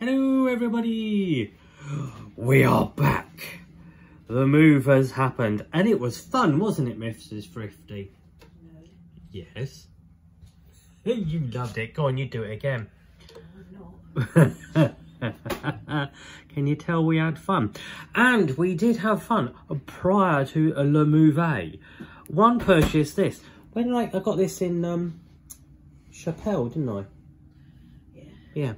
Hello everybody! We are back! The move has happened and it was fun, wasn't it, Mrs. Thrifty? No. Yes. You loved it. Go on, you do it again. I'm not. Can you tell we had fun? And we did have fun prior to Le Move. One purchased this. When I got this in Chappelle, didn't I? Yeah. Yeah.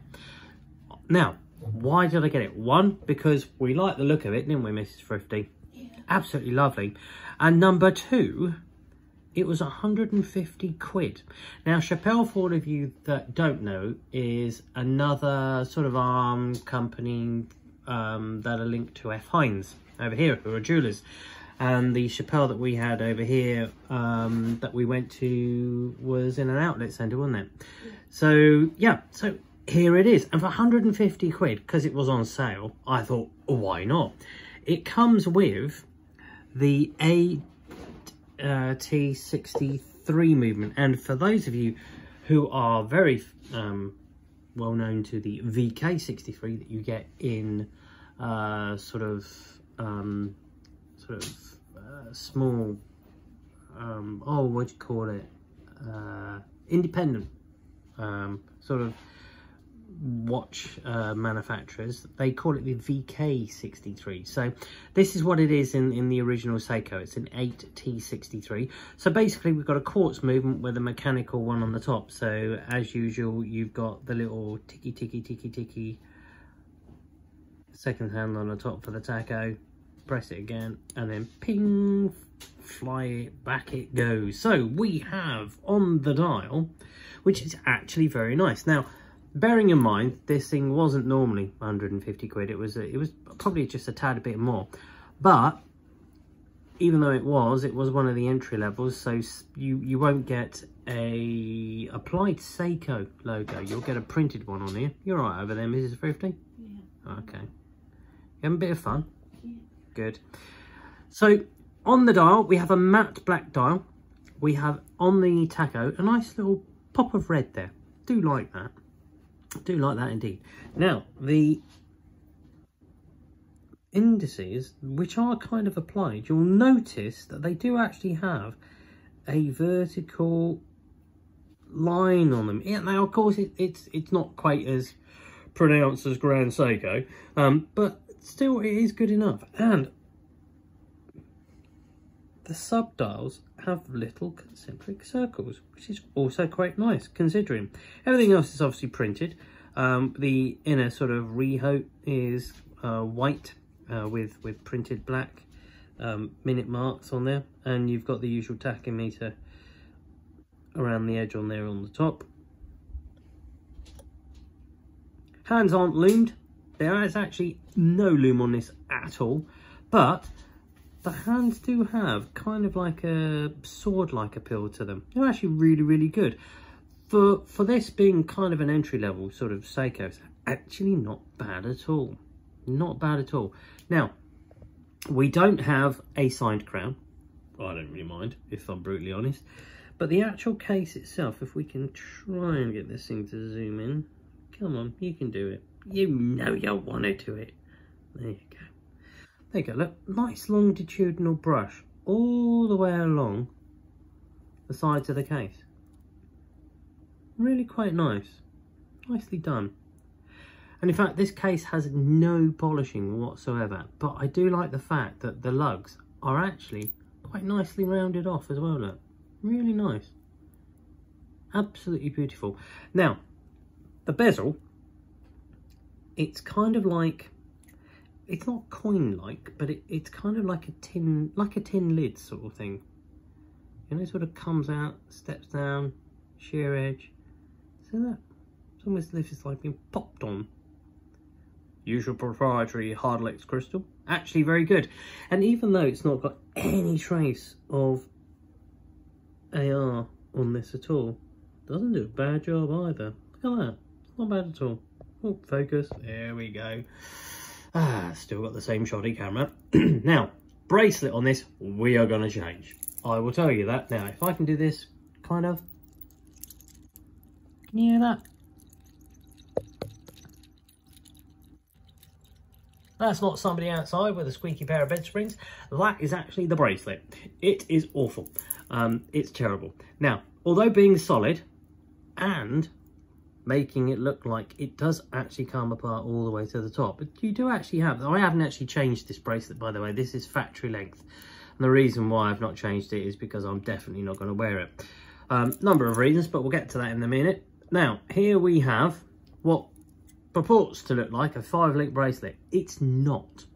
Now, why did I get it? One, because we liked the look of it, didn't we, Mrs. Thrifty? Yeah. Absolutely lovely. And number two, it was 150 quid. Now, Chappelle, for all of you that don't know, is another sort of arm company that are linked to F. Hines over here, who are jewellers. And the Chappelle that we had over here that we went to was in an outlet centre, wasn't it? Yeah. So, yeah, so here it is. And for 150 quid, because it was on sale, I thought, oh, why not? It comes with the T63 movement. And for those of you who are very well known to the VK63 that you get in small, oh, what do you call it? Independent sort of watch manufacturers, they call it the VK63. So this is what it is in the original Seiko. It's an 8T63. So basically we've got a quartz movement with a mechanical one on the top. So as usual, you've got the little ticky ticky ticky ticky second hand on the top for the taco. Press it again and then ping, fly it, back it goes. So we have on the dial, which is actually very nice. Now, bearing in mind, this thing wasn't normally 150 quid. It was probably just a tad bit more. But even though it was one of the entry levels. So you won't get a applied Seiko logo. You'll get a printed one on here. You're right over there, Mrs. Thrifty? Yeah. Okay. You having a bit of fun? Yeah. Good. So on the dial, we have a matte black dial. We have on the taco a nice little pop of red there. Do like that. Do like that indeed. Now, the indices, which are kind of applied, you'll notice that they do actually have a vertical line on them. Yeah, now, of course, it's not quite as pronounced as Grand Seiko, but still, it is good enough. And the sub-dials have little concentric circles, which is also quite nice, considering everything else is obviously printed. The inner sort of rehote is white with printed black minute marks on there, and you've got the usual tachymeter around the edge on there on the top. Hands aren't loomed. There is actually no loom on this at all, but the hands do have kind of like a sword-like appeal to them. They're actually really, really good. For this being kind of an entry-level sort of Seiko, it's actually not bad at all. Not bad at all. Now, we don't have a signed crown. Well, I don't really mind, if I'm brutally honest. But the actual case itself, if we can try and get this thing to zoom in. Come on, you can do it. You know you want to do it. There you go. There you go, look, nice longitudinal brush all the way along the sides of the case. Really quite nice. Nicely done. And in fact, this case has no polishing whatsoever, but I do like the fact that the lugs are actually quite nicely rounded off as well, look. Really nice. Absolutely beautiful. Now, the bezel, it's kind of like, it's not coin-like, but it's kind of like a tin lid sort of thing. You know, it sort of comes out, steps down, sheer edge. See that? It's almost as if it's like being popped on. Usual proprietary Hardlex crystal. Actually very good. And even though it's not got any trace of AR on this at all, doesn't do a bad job either. Look at that. It's not bad at all. Oh, focus. There we go. Still got the same shoddy camera. Now, bracelet on this, we are going to change. I will tell you that. Now, if I can do this, kind of. Can you hear that? That's not somebody outside with a squeaky pair of bed springs. That is actually the bracelet. It is awful. It's terrible. Now, although being solid and making it look like it does actually come apart all the way to the top, but you do actually have, I haven't actually changed this bracelet, by the way. This is factory length. And the reason why I've not changed it is because I'm definitely not going to wear it. Number of reasons, but we'll get to that in a minute. Now, here we have what purports to look like a 5-link bracelet. It's not.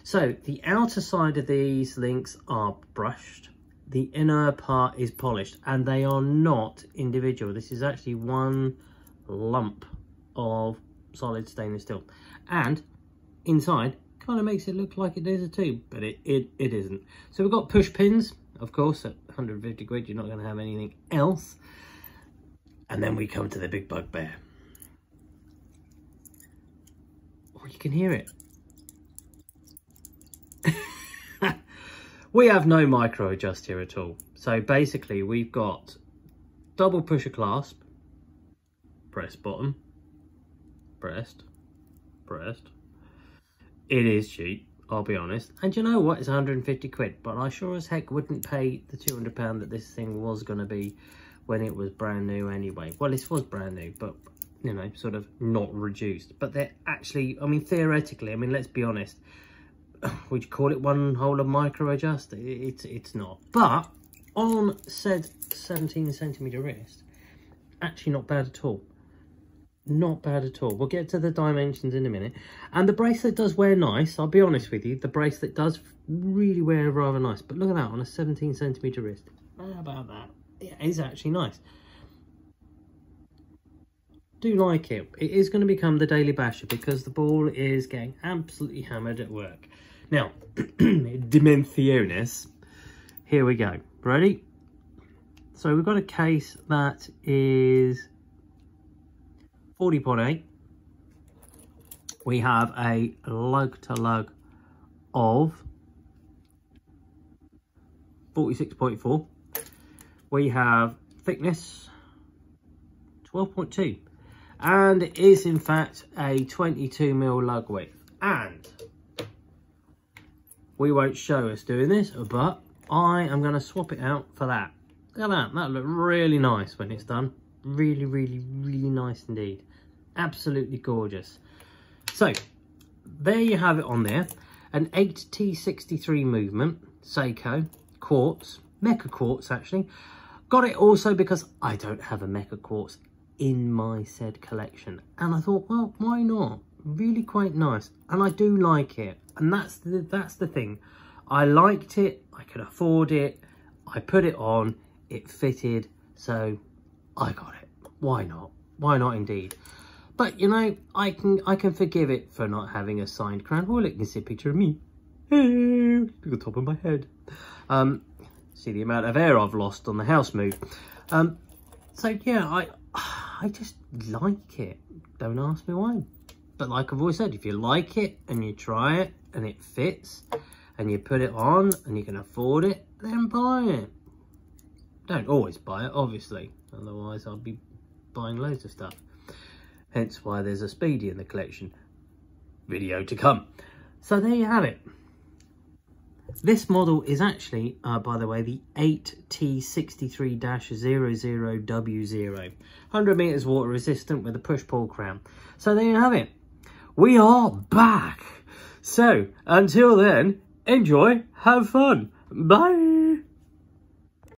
So the outer side of these links are brushed. The inner part is polished, and they are not individual. This is actually one lump of solid stainless steel. And inside kind of makes it look like it is a tube, but it isn't. So we've got push pins. Of course, at 150 quid, you're not going to have anything else. And then we come to the big bugbear. Oh, you can hear it. We have no micro adjust here at all. So basically, we've got double pusher clasp, press bottom, pressed. It is cheap, I'll be honest. And you know what? It's 150 quid, but I sure as heck wouldn't pay the £200 that this thing was going to be when it was brand new anyway. Well, this was brand new, but, you know, sort of not reduced. But they're actually, I mean, theoretically, I mean, let's be honest. Would you call it one hole of micro adjust? It's not. But on said 17cm wrist, actually not bad at all. Not bad at all. We'll get to the dimensions in a minute. And the bracelet does wear nice. I'll be honest with you. The bracelet does really wear rather nice. But look at that on a 17cm wrist. How about that? It is actually nice. Do like it. It is going to become the daily basher because the ball is getting absolutely hammered at work. Now, dimensiones. Here we go. Ready? So we've got a case that is 40.8. We have a lug to lug of 46.4. We have thickness 12.2, and it is in fact a 22mm lug width. And we won't show us doing this, but I am going to swap it out for that. Look at that. That looks really nice when it's done. Really, really, really nice indeed. Absolutely gorgeous. So there you have it on there. An 8T63 movement, Seiko, quartz, Meccaquartz actually. Got it also because I don't have a Meccaquartz in my said collection. And I thought, well, why not? Really quite nice. And I do like it. And that's the thing. I liked it. I could afford it. I put it on. It fitted. So I got it. Why not? Why not indeed? But you know, I can forgive it for not having a signed crown. Well, you can see a picture of me. Hey, look at the top of my head. See the amount of hair I've lost on the house move. So yeah, I just like it. Don't ask me why. But like I've always said, if you like it and you try it and it fits and you put it on and you can afford it, then buy it. Don't always buy it, obviously. Otherwise, I'll be buying loads of stuff. Hence why there's a Speedy in the collection. Video to come. So there you have it. This model is actually, by the way, the 8T63-00W0. 100 meters water resistant with a push-pull crown. So there you have it. We are back. So until then, enjoy, have fun. Bye.